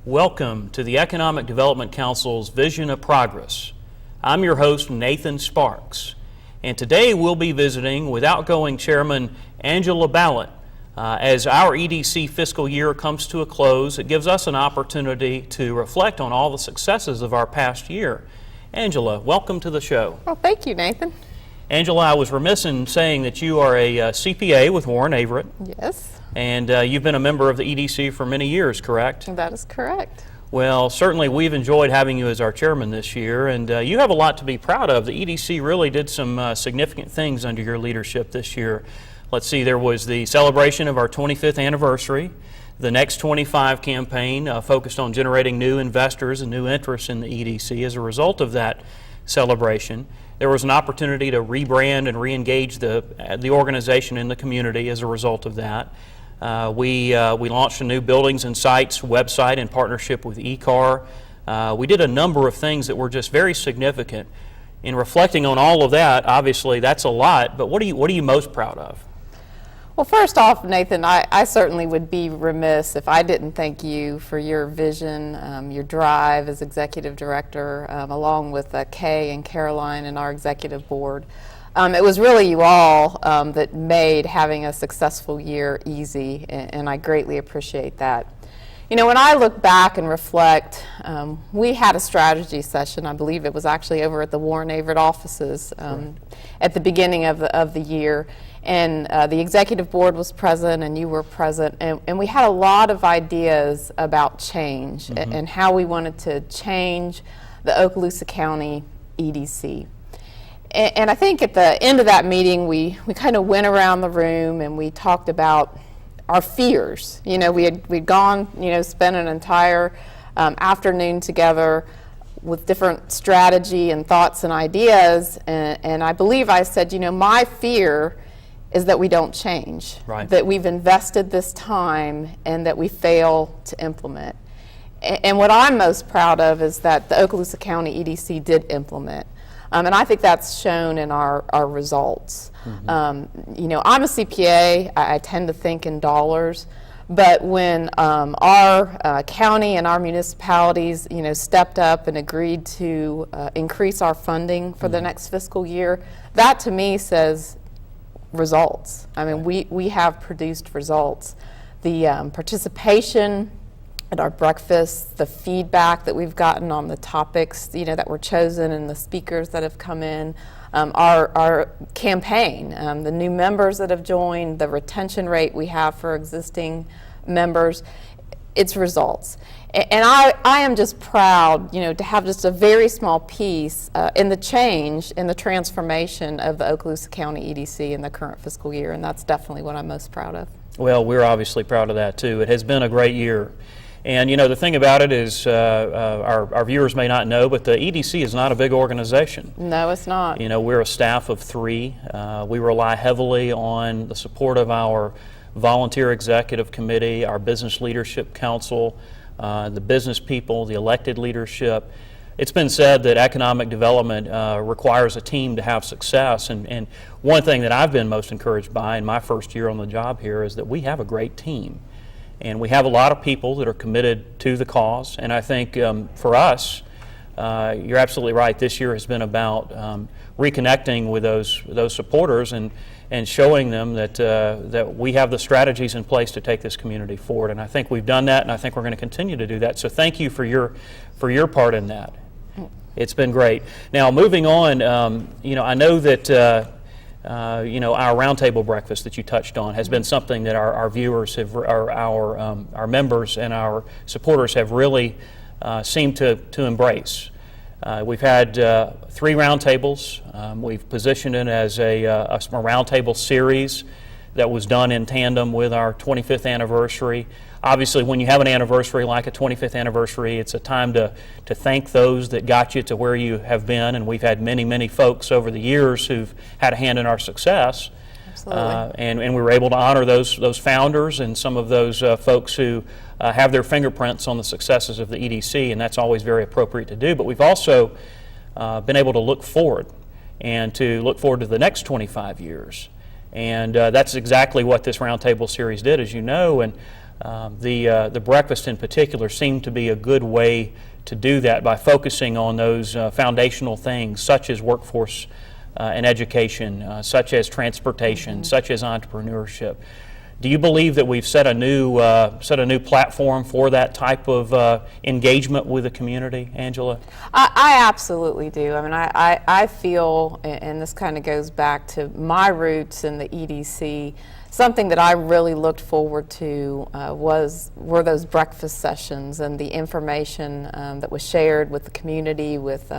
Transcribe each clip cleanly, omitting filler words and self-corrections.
Welcome to the Economic Development Council's Vision of Progress. I'm your host, Nathan Sparks, and today we'll be visiting with outgoing Chairman Angela Balent. As our EDC fiscal year comes to a close, it gives us an opportunity to reflect on all the successes of our past year. Angela, welcome to the show. Well, thank you, Nathan. Angela, I was remiss in saying that you are a CPA with Warren Averett. Yes. And you've been a member of the EDC for many years, correct? That is correct. Well, certainly we've enjoyed having you as our chairman this year, and you have a lot to be proud of. The EDC really did some significant things under your leadership this year. Let's see, there was the celebration of our 25th anniversary. The Next 25 campaign focused on generating new investors and new interest in the EDC. As a result of that celebration, there was an opportunity to rebrand and re-engage the organization in the community as a result of that. We launched a new Buildings and Sites website in partnership with eCar. We did a number of things that were just very significant. In reflecting on all of that, obviously that's a lot, but what are you most proud of? Well, first off, Nathan, I certainly would be remiss if I didn't thank you for your vision, your drive as executive director, along with Kay and Caroline and our executive board. It was really you all that made having a successful year easy, and I greatly appreciate that. You know, when I look back and reflect, we had a strategy session. I believe it was actually over at the Warren Averett offices at the beginning of the year, and the executive board was present and you were present, and we had a lot of ideas about change and how we wanted to change the Okaloosa County EDC. And I think at the end of that meeting, we kind of went around the room and we talked about our fears. You know, we'd gone, spent an entire afternoon together with different strategy and thoughts and ideas. And I believe I said, my fear is that we don't change, right, that we've invested this time and that we fail to implement. And what I'm most proud of is that the Okaloosa County EDC did implement. And I think that's shown in our results. I'm a CPA. I tend to think in dollars. But when our county and our municipalities, stepped up and agreed to increase our funding for the next fiscal year, that to me says results. I mean, we have produced results. The participation at our breakfast, the feedback that we've gotten on the topics, that were chosen and the speakers that have come in, our campaign, the new members that have joined, the retention rate we have for existing members, it's results. And I am just proud, to have just a very small piece in the change, in the transformation of the Okaloosa County EDC in the current fiscal year, and that's definitely what I'm most proud of. Well, we're obviously proud of that too. It has been a great year. And the thing about it is our viewers may not know, but the EDC is not a big organization. No, it's not. We're a staff of 3. We rely heavily on the support of our volunteer executive committee, our business leadership council, the business people, the elected leadership. It's been said that economic development requires a team to have success. And one thing that I've been most encouraged by in my first year on the job here is that we have a great team. And we have a lot of people that are committed to the cause. And I think for us, you're absolutely right. This year has been about reconnecting with those supporters and showing them that we have the strategies in place to take this community forward. And I think we've done that, and I think we're going to continue to do that. So thank you for your part in that. It's been great. Now moving on, I know that our roundtable breakfast that you touched on has been something that our viewers our members and our supporters have really seemed to embrace. We've had 3 roundtables. We've positioned it as a roundtable series that was done in tandem with our 25th anniversary. Obviously, when you have an anniversary like a 25th anniversary, it's a time to thank those that got you to where you have been, and we've had many, many folks over the years who've had a hand in our success. Absolutely. And we were able to honor those founders and some of those folks who have their fingerprints on the successes of the EDC, and that's always very appropriate to do. But we've also been able to look forward and to look forward to the next 25 years. And that's exactly what this roundtable series did, as you know, and the breakfast in particular seemed to be a good way to do that by focusing on those foundational things such as workforce and education, such as transportation, such as entrepreneurship. Do you believe that we've set a new platform for that type of engagement with the community, Angela? I absolutely do. I mean, I feel, and this kind of goes back to my roots in the EDC, something that I really looked forward to were those breakfast sessions and the information that was shared with the community, with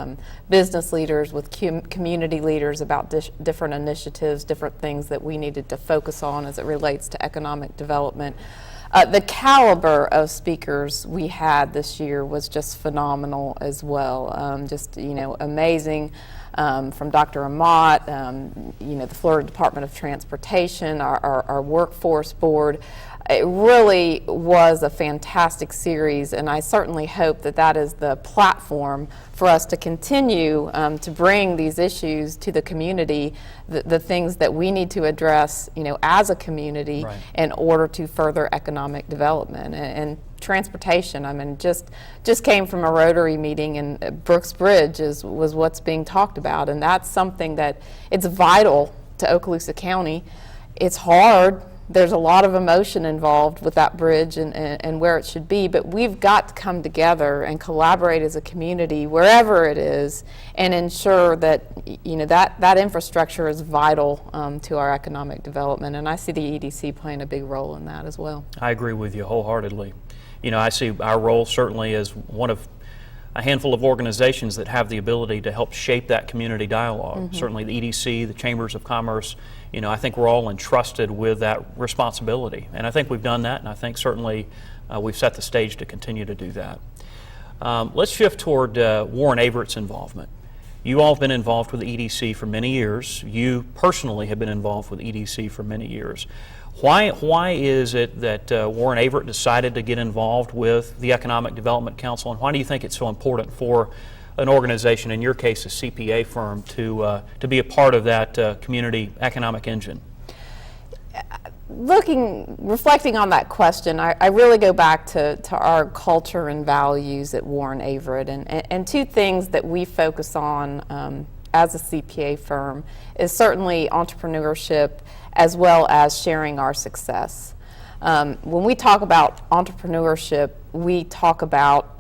business leaders, with community leaders about different initiatives, different things that we needed to focus on as it relates to economic development. The caliber of speakers we had this year was just phenomenal as well. Just, amazing. From Dr. Amat, the Florida Department of Transportation, our workforce board. It really was a fantastic series, and I certainly hope that that is the platform for us to continue to bring these issues to the community, the things that we need to address, as a community in order to further economic development. And transportation, I mean, just came from a Rotary meeting, and Brooks Bridge was what's being talked about, and that's something that it's vital to Okaloosa County. It's hard. There's a lot of emotion involved with that bridge and where it should be, but we've got to come together and collaborate as a community wherever it is and ensure that that infrastructure is vital to our economic development, and I see the EDC playing a big role in that as well. I agree with you wholeheartedly. I see our role certainly as one of a handful of organizations that have the ability to help shape that community dialogue. Certainly the EDC, the Chambers of Commerce, I think we're all entrusted with that responsibility. And I think we've done that, and I think certainly we've set the stage to continue to do that. Let's shift toward Warren Averett's involvement. You all have been involved with the EDC for many years. You personally have been involved with EDC for many years. Why is it that Warren Averett decided to get involved with the Economic Development Council, and why do you think it's so important for an organization, in your case a CPA firm, to be a part of that community economic engine? Reflecting on that question, I really go back to our culture and values at Warren Averett, and two things that we focus on as a CPA firm is certainly entrepreneurship as well as sharing our success. When we talk about entrepreneurship, we talk about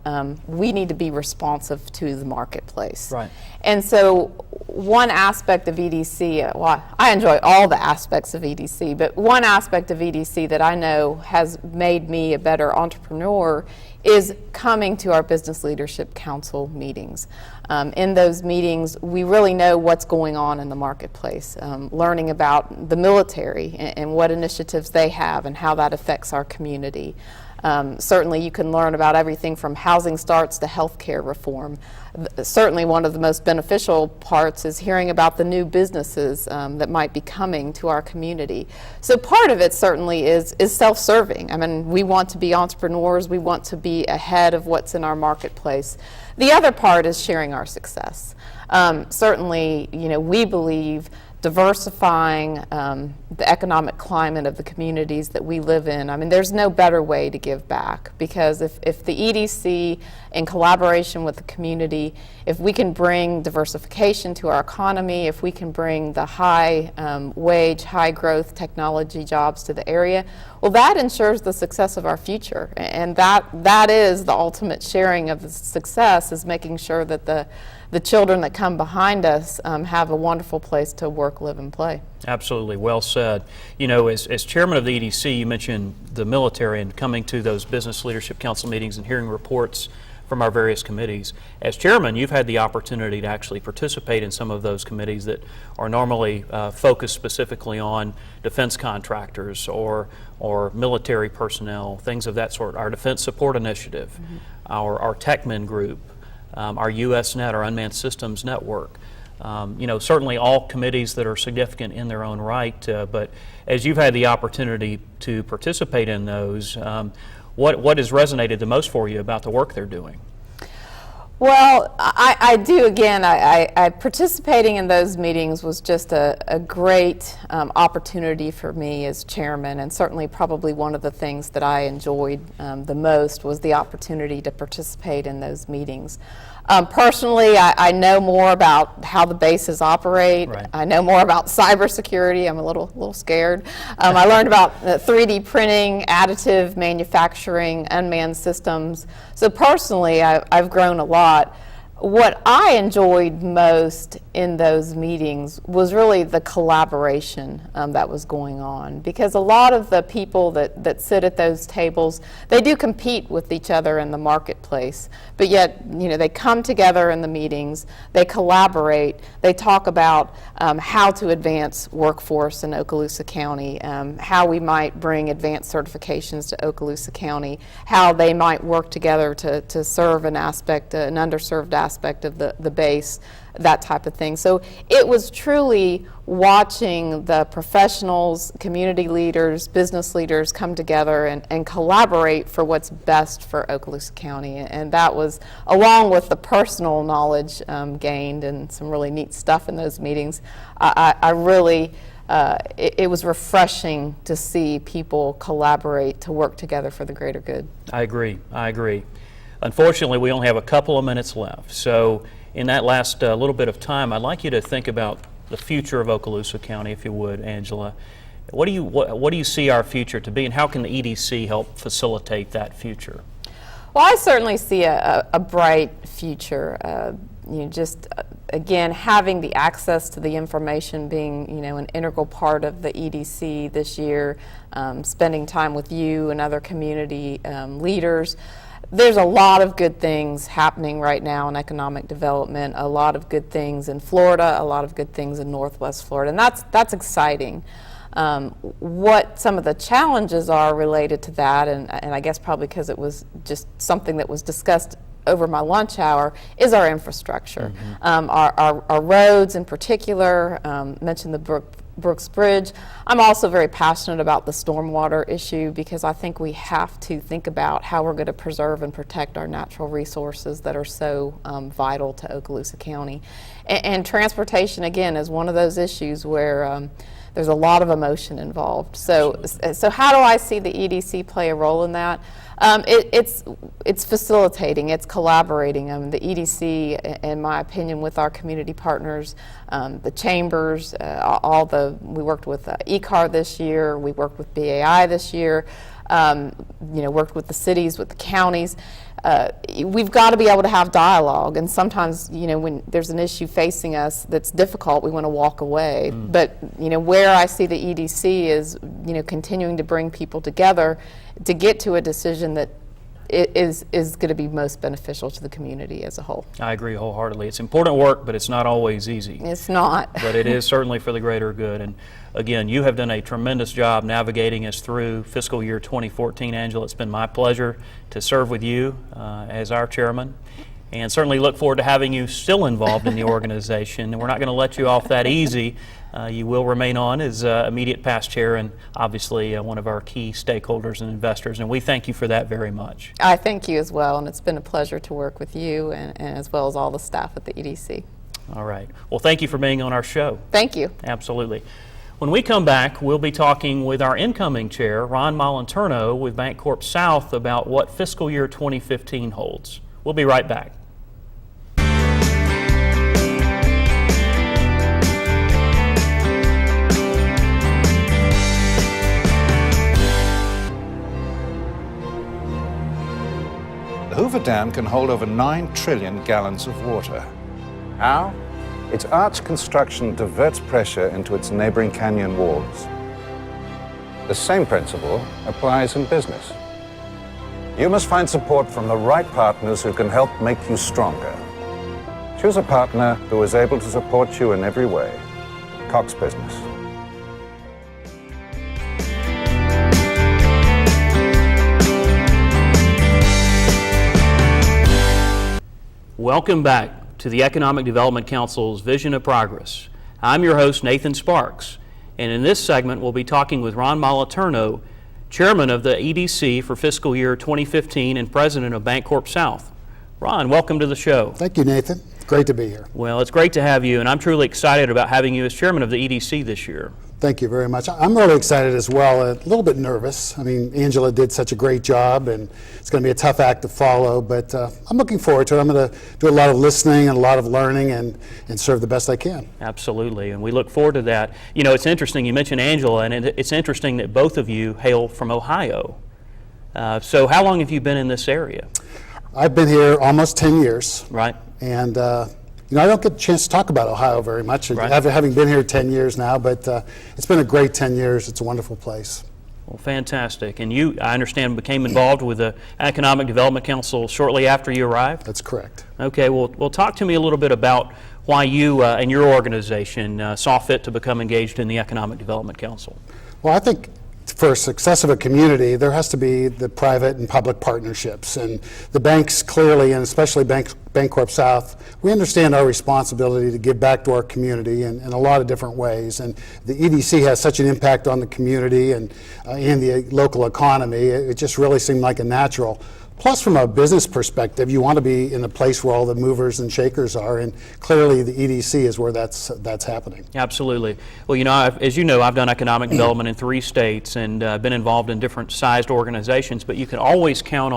we need to be responsive to the marketplace. Right. And so one aspect of EDC, well, I enjoy all the aspects of EDC, but one aspect of EDC that I know has made me a better entrepreneur is coming to our Business Leadership Council meetings. In those meetings, we really know what's going on in the marketplace, learning about the military and what initiatives they have and how that affects our community. Certainly you can learn about everything from housing starts to healthcare reform. Certainly one of the most beneficial parts is hearing about the new businesses that might be coming to our community. So part of it certainly is self-serving. I mean, we want to be entrepreneurs, we want to be ahead of what's in our marketplace. The other part is sharing our success. Certainly, we believe diversifying the economic climate of the communities that we live in. I mean, there's no better way to give back, because if the EDC, in collaboration with the community, if we can bring diversification to our economy, if we can bring the high wage, high growth technology jobs to the area, well, that ensures the success of our future. And that is the ultimate sharing of the success, is making sure that the children that come behind us have a wonderful place to work, live, and play. Absolutely, well said. As chairman of the EDC, you mentioned the military and coming to those Business Leadership Council meetings and hearing reports from our various committees. As chairman, you've had the opportunity to actually participate in some of those committees that are normally focused specifically on defense contractors or military personnel, things of that sort. Our Defense Support Initiative, our TechMen group, our USNet, our Unmanned Systems Network. Certainly all committees that are significant in their own right, but as you've had the opportunity to participate in those, what has resonated the most for you about the work they're doing? Well, I do. Again, I participating in those meetings was just a great opportunity for me as chairman, and certainly probably one of the things that I enjoyed the most was the opportunity to participate in those meetings. Personally, I know more about how the bases operate. Right. I know more about cybersecurity. I'm a little scared. I learned about 3D printing, additive manufacturing, unmanned systems. So personally, I've grown a lot. What I enjoyed most in those meetings was really the collaboration that was going on, because a lot of the people that sit at those tables, they do compete with each other in the marketplace, but yet, you know, they come together in the meetings, they collaborate, they talk about how to advance workforce in Okaloosa County, how we might bring advanced certifications to Okaloosa County, how they might work together to serve an aspect, an underserved aspect of the base, that type of thing. So it was truly watching the professionals, community leaders, business leaders come together and collaborate for what's best for Okaloosa County. And that was, along with the personal knowledge gained and some really neat stuff in those meetings, I really, it was refreshing to see people collaborate to work together for the greater good. I agree. Unfortunately, we only have a couple of minutes left. So in that last little bit of time, I'd like you to think about the future of Okaloosa County, if you would, Angela. What do you see our future to be, and how can the EDC help facilitate that future? Well, I certainly see a bright future. Just again, having the access to the information being, an integral part of the EDC this year, spending time with you and other community leaders. There's a lot of good things happening right now in economic development, a lot of good things in Florida, a lot of good things in Northwest Florida, and that's exciting. What some of the challenges are related to that, and I guess probably because it was just something that was discussed over my lunch hour, is our infrastructure. Mm-hmm. Our roads in particular, mentioned the Brooks Bridge. I'm also very passionate about the stormwater issue, because I think we have to think about how we're going to preserve and protect our natural resources that are so vital to Okaloosa County. And transportation, again, is one of those issues where there's a lot of emotion involved. So how do I see the EDC play a role in that? It's facilitating, it's collaborating. The EDC, in my opinion, with our community partners, the chambers, we worked with ECAR this year, we worked with BAI this year, worked with the cities, with the counties. We've got to be able to have dialogue, and sometimes, when there's an issue facing us that's difficult, we want to walk away. But, where I see the EDC is, continuing to bring people together to get to a decision that is going to be most beneficial to the community as a whole. I agree wholeheartedly. It's important work, but it's not always easy. It's not. But it is certainly for the greater good. And again, you have done a tremendous job navigating us through fiscal year 2014, Angela. It's been my pleasure to serve with you as our chairman, and certainly look forward to having you still involved in the organization. And we're not going to let you off that easy. You will remain on as immediate past chair, and obviously one of our key stakeholders and investors, and we thank you for that very much. I thank you as well, and it's been a pleasure to work with you and as well as all the staff at the EDC. All right. Well, thank you for being on our show. Thank you. Absolutely. When we come back, we'll be talking with our incoming chair, Ron Moliterno, with Bancorp South about what fiscal year 2015 holds. We'll be right back. The Hoover Dam can hold over 9 trillion gallons of water. How? Its arch construction diverts pressure into its neighboring canyon walls. The same principle applies in business. You must find support from the right partners who can help make you stronger. Choose a partner who is able to support you in every way. Cox Business. Welcome back to the Economic Development Council's Vision of Progress. I'm your host, Nathan Sparks, and in this segment we'll be talking with Ron Moliterno, Chairman of the EDC for fiscal year 2015 and President of Bancorp South. Ron, welcome to the show. Thank you, Nathan. Great to be here. Well, it's great to have you, and I'm truly excited about having you as chairman of the EDC this year. Thank you very much. I'm really excited as well, a little bit nervous. I mean, Angela did such a great job, and it's going to be a tough act to follow, but I'm looking forward to it. I'm going to do a lot of listening and a lot of learning and serve the best I can. Absolutely, and we look forward to that. You know, it's interesting, you mentioned Angela, and it's interesting that both of you hail from Ohio. So how long have you been in this area? I've been here almost 10 years. Right. And I don't get a chance to talk about Ohio very much, Right. having been here 10 years now, but it's been a great 10 years. It's a wonderful place. Well, fantastic. And you, I understand, became involved with the Economic Development Council shortly after you arrived? That's correct. Okay, well, talk to me a little bit about why you and your organization saw fit to become engaged in the Economic Development Council. Well, I think for success of a community, there has to be the private and public partnerships. And the banks clearly, and especially Bancorp South, we understand our responsibility to give back to our community in a lot of different ways. And the EDC has such an impact on the community and the local economy. It just really seemed like a natural. Plus, from a business perspective, you want to be in a place where all the movers and shakers are, and clearly the EDC is where that's happening. Absolutely. Well, you know, as you know, I've done economic development in 3 states and been involved in different sized organizations, but you can always count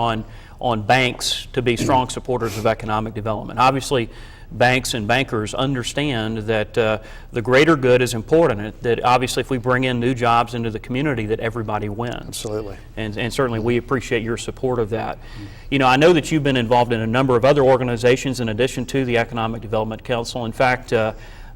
on banks to be strong supporters of economic development. Obviously, banks and bankers understand that the greater good is important, that obviously if we bring in new jobs into the community, that everybody wins. Absolutely. And certainly we appreciate your support of that. You know, I know that you've been involved in a number of other organizations in addition to the Economic Development Council. In fact,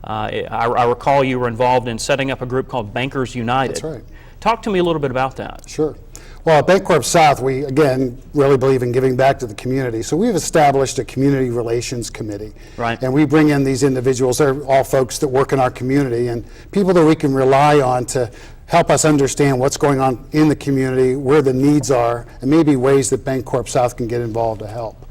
I recall you were involved in setting up a group called Bankers United. That's right. Talk to me a little bit about that. Sure. Well, at Bancorp South, we, again, really believe in giving back to the community. So we've established a community relations committee. Right. And we bring in these individuals. They're all folks that work in our community and people that we can rely on to help us understand what's going on in the community, where the needs are, and maybe ways that Bancorp South can get involved to help.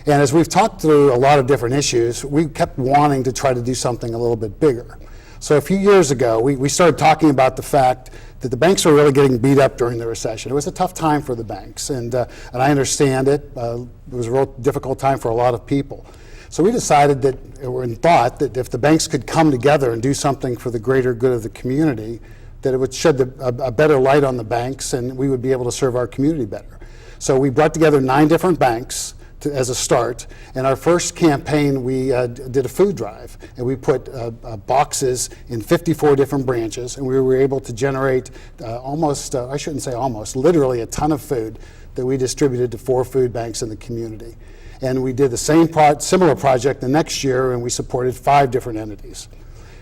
And as we've talked through a lot of different issues, we kept wanting to try to do something a little bit bigger. So a few years ago, we started talking about the fact that the banks were really getting beat up during the recession. It was a tough time for the banks, and I understand it. It was a real difficult time for a lot of people. So we decided thought that if the banks could come together and do something for the greater good of the community, that it would shed a better light on the banks and we would be able to serve our community better. So we brought together 9 different banks as a start. And our first campaign, we did a food drive, and we put boxes in 54 different branches, and we were able to generate I shouldn't say almost, literally a ton of food that we distributed to 4 food banks in the community. And we did the similar project the next year, and we supported 5 different entities.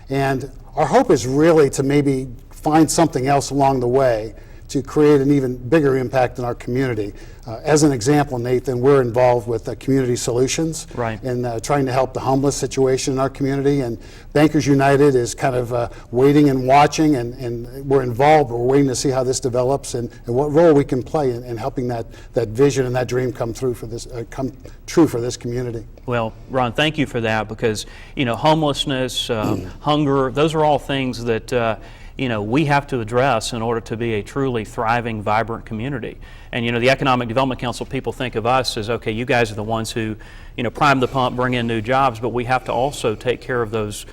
And our hope is really to maybe find something else along the way to create an even bigger impact in our community. As an example, Nathan, we're involved with Community Solutions, right, and trying to help the homeless situation in our community. And Bankers United is kind of waiting and watching, and we're involved. We're waiting to see how this develops and what role we can play in helping that vision and that dream come true for this community. Well, Ron, thank you for that, because you know, homelessness, hunger, those are all things that you know, we have to address in order to be a truly thriving, vibrant community. And you know, the Economic Development Council, people think of us as, okay, you guys are the ones who, you know, prime the pump, bring in new jobs, but we have to also take care of those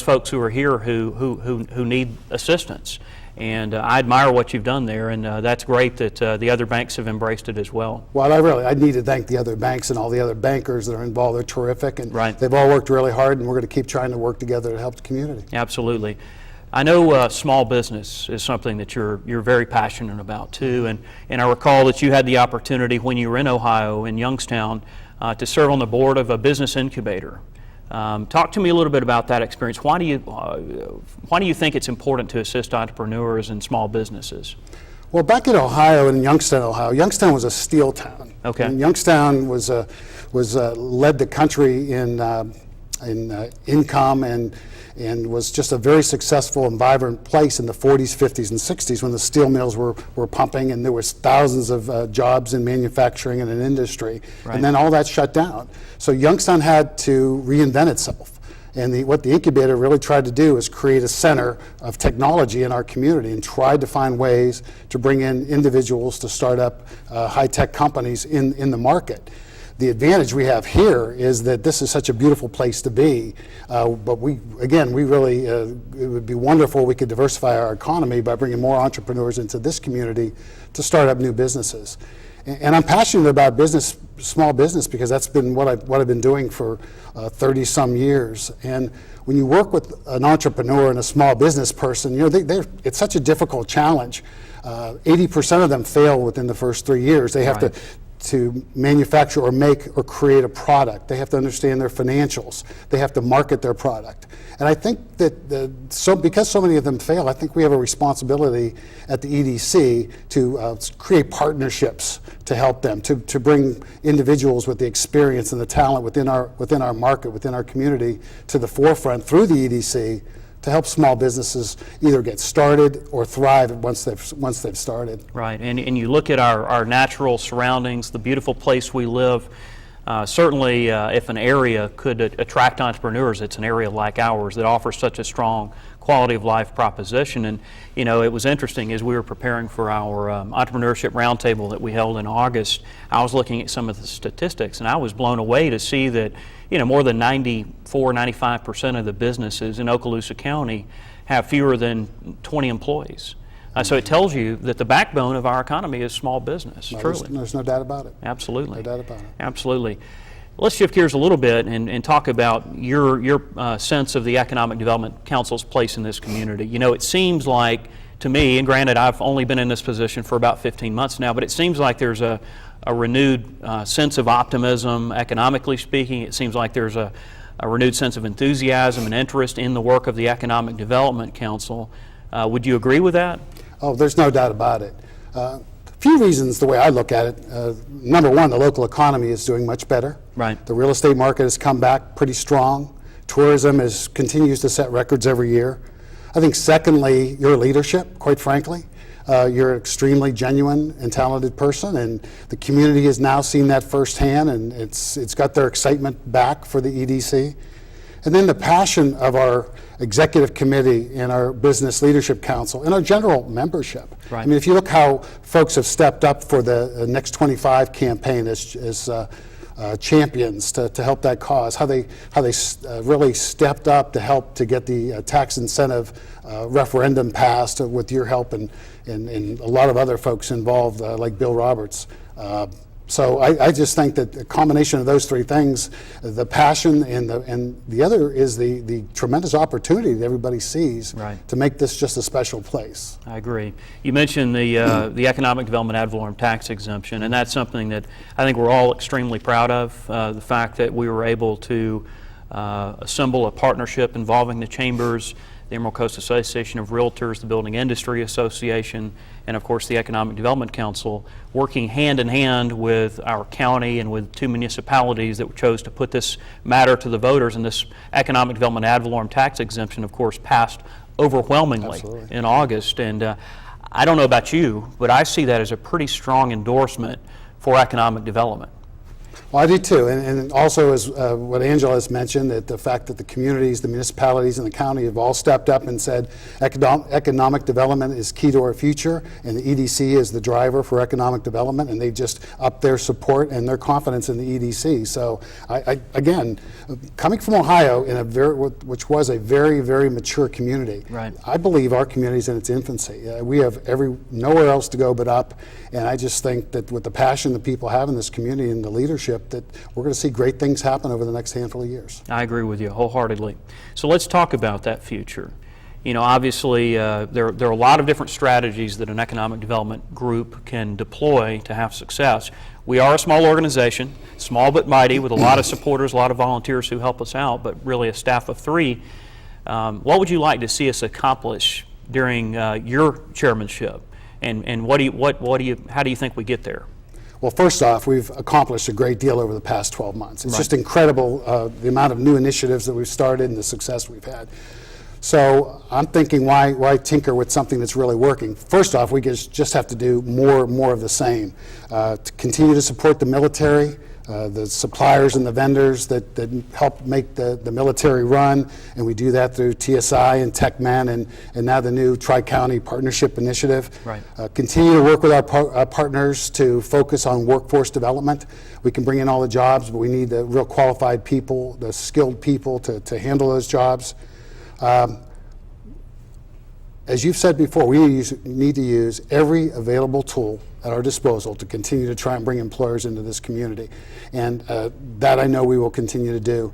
folks who are here who need assistance. And I admire what you've done there, and that's great that the other banks have embraced it as well. Well, I need to thank the other banks and all the other bankers that are involved. They're terrific, and right, they've all worked really hard, and we're going to keep trying to work together to help the community. Absolutely. I know small business is something that you're very passionate about too, and I recall that you had the opportunity when you were in Ohio, in Youngstown, to serve on the board of a business incubator. Talk to me a little bit about that experience. Why do you think it's important to assist entrepreneurs and small businesses? Well, back in Ohio, in Youngstown, Ohio, Youngstown was a steel town. Okay. And Youngstown was led the country in income and was just a very successful and vibrant place in the 40s, 50s, and 60s when the steel mills were pumping, and there was thousands of jobs in manufacturing and in industry. Right. And then all that shut down. So Youngstown had to reinvent itself. And what the incubator really tried to do is create a center of technology in our community and tried to find ways to bring in individuals to start up high-tech companies in the market. The advantage we have here is that this is such a beautiful place to be, but we really, it would be wonderful we could diversify our economy by bringing more entrepreneurs into this community to start up new businesses. And I'm passionate about business, small business, because that's been what I've been doing for 30 some years. And when you work with an entrepreneur and a small business person, it's such a difficult challenge. 80% of them fail within the first 3 years. They have to manufacture or make or create a product. They have to understand their financials. They have to market their product. And I think that because so many of them fail, I think we have a responsibility at the EDC to create partnerships to help them, to bring individuals with the experience and the talent within our market, within our community, to the forefront through the EDC, to help small businesses either get started or thrive once they've started. Right, and you look at our natural surroundings, the beautiful place we live. Certainly, if an area could attract entrepreneurs, it's an area like ours that offers such a strong quality of life proposition. And it was interesting as we were preparing for our entrepreneurship roundtable that we held in August. I was looking at some of the statistics, and I was blown away to see that more than 95% of the businesses in Okaloosa County have fewer than 20 employees. So it tells you that the backbone of our economy is small business, truly. There's no doubt about it. Absolutely. No doubt about it. Absolutely. Let's shift gears a little bit and talk about your sense of the Economic Development Council's place in this community. It seems like, to me, and granted I've only been in this position for about 15 months now, but it seems like there's a renewed sense of optimism, economically speaking. It seems like there's a renewed sense of enthusiasm and interest in the work of the Economic Development Council. Would you agree with that? Oh, there's no doubt about it. A few reasons the way I look at it. Number one, the local economy is doing much better. Right. The real estate market has come back pretty strong. Tourism continues to set records every year. I think secondly, your leadership, quite frankly. You're an extremely genuine and talented person, and the community has now seen that firsthand, and it's got their excitement back for the EDC. And then the passion of our executive committee and our business leadership council and our general membership. Right. I mean, if you look how folks have stepped up for the Next 25 campaign as champions to help that cause, how they really stepped up to help to get the tax incentive referendum passed with your help and a lot of other folks involved, like Bill Roberts. So I just think that the combination of those three things, the passion and the other is the tremendous opportunity that everybody sees to make this just a special place. I agree. You mentioned the Economic Development Ad valorem tax exemption, and that's something that I think we're all extremely proud of, the fact that we were able to assemble a partnership involving the chambers, the Emerald Coast Association of Realtors, the Building Industry Association, and of course the Economic Development Council, working hand in hand with our county and with two municipalities that chose to put this matter to the voters. And this Economic Development Ad valorem tax exemption, of course, passed overwhelmingly in August. And I don't know about you, but I see that as a pretty strong endorsement for economic development. Well, I do too, and also as what Angela has mentioned, that the fact that the communities, the municipalities, and the county have all stepped up and said economic development is key to our future, and the EDC is the driver for economic development, and they just upped their support and their confidence in the EDC. So, again, coming from Ohio, which was a very, very mature community, I believe our community is in its infancy. We have nowhere else to go but up, and I just think that with the passion that people have in this community and the leadership, that we're going to see great things happen over the next handful of years. I agree with you wholeheartedly. So let's talk about that future. Obviously, there are a lot of different strategies that an economic development group can deploy to have success. We are a small organization, small but mighty, with a lot of supporters, a lot of volunteers who help us out, but really a staff of 3. What would you like to see us accomplish during your chairmanship? And how do you think we get there? Well, first off, we've accomplished a great deal over the past 12 months. It's just incredible the amount of new initiatives that we've started and the success we've had. So I'm thinking, why tinker with something that's really working? First off, we just have to do more of the same. To continue to support the military, the suppliers and the vendors that help make the military run, and we do that through TSI and TechMen and now the new Tri-County Partnership Initiative. Right. Continue to work with our partners to focus on workforce development. We can bring in all the jobs, but we need the real qualified people, the skilled people to handle those jobs. As you've said before, we need to use every available tool at our disposal to continue to try and bring employers into this community. And that I know we will continue to do.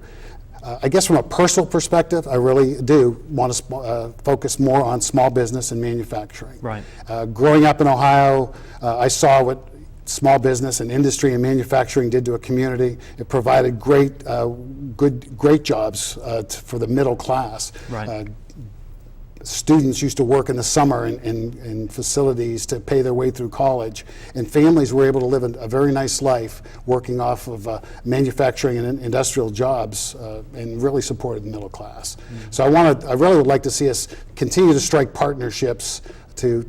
I guess from a personal perspective, I really do want to focus more on small business and manufacturing. Right. Growing up in Ohio, I saw what small business and industry and manufacturing did to a community. It provided great jobs for the middle class. Right. Students used to work in the summer in facilities to pay their way through college, and families were able to live a very nice life working off of manufacturing and industrial jobs, and really supported the middle class. Mm-hmm. So I really would like to see us continue to strike partnerships to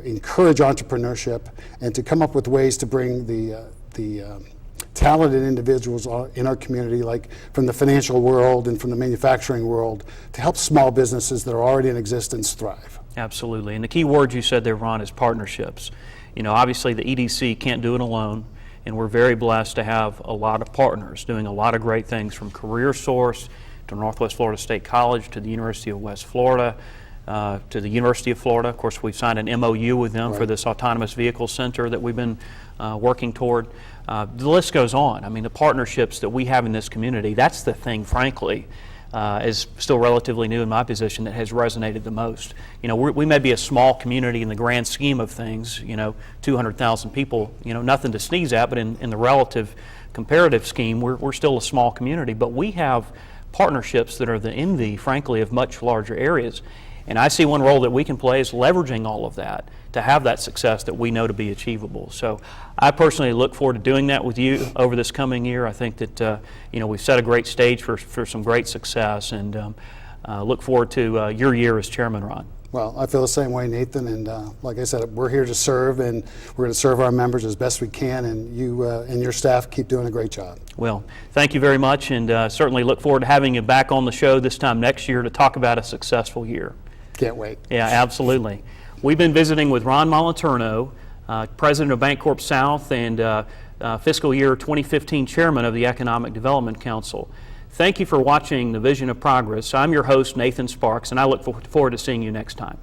encourage entrepreneurship and to come up with ways to bring the talented individuals in our community, like from the financial world and from the manufacturing world, to help small businesses that are already in existence thrive. Absolutely. And the key word you said there, Ron, is partnerships. You know, obviously the EDC can't do it alone, and we're very blessed to have a lot of partners doing a lot of great things, from Career Source to Northwest Florida State College to the University of West Florida, to the University of Florida. Of course, we've signed an MOU with them for this autonomous vehicle center that we've been working toward. The list goes on. I mean, the partnerships that we have in this community, that's the thing, frankly, is still relatively new in my position, that has resonated the most. You know, we may be a small community in the grand scheme of things, 200,000 people, nothing to sneeze at, but in the relative comparative scheme, we're still a small community. But we have partnerships that are the envy, frankly, of much larger areas. And I see one role that we can play is leveraging all of that to have that success that we know to be achievable. So I personally look forward to doing that with you over this coming year. I think that we've set a great stage for some great success, and look forward to your year as chairman, Ron. Well, I feel the same way, Nathan, and like I said, we're here to serve, and we're going to serve our members as best we can, and you and your staff keep doing a great job. Well, thank you very much, and certainly look forward to having you back on the show this time next year to talk about a successful year. Can't wait. Yeah, absolutely. We've been visiting with Ron Moliterno, President of Bancorp South and Fiscal Year 2015 Chairman of the Economic Development Council. Thank you for watching The Vision of Progress. I'm your host, Nathan Sparks, and I look forward to seeing you next time.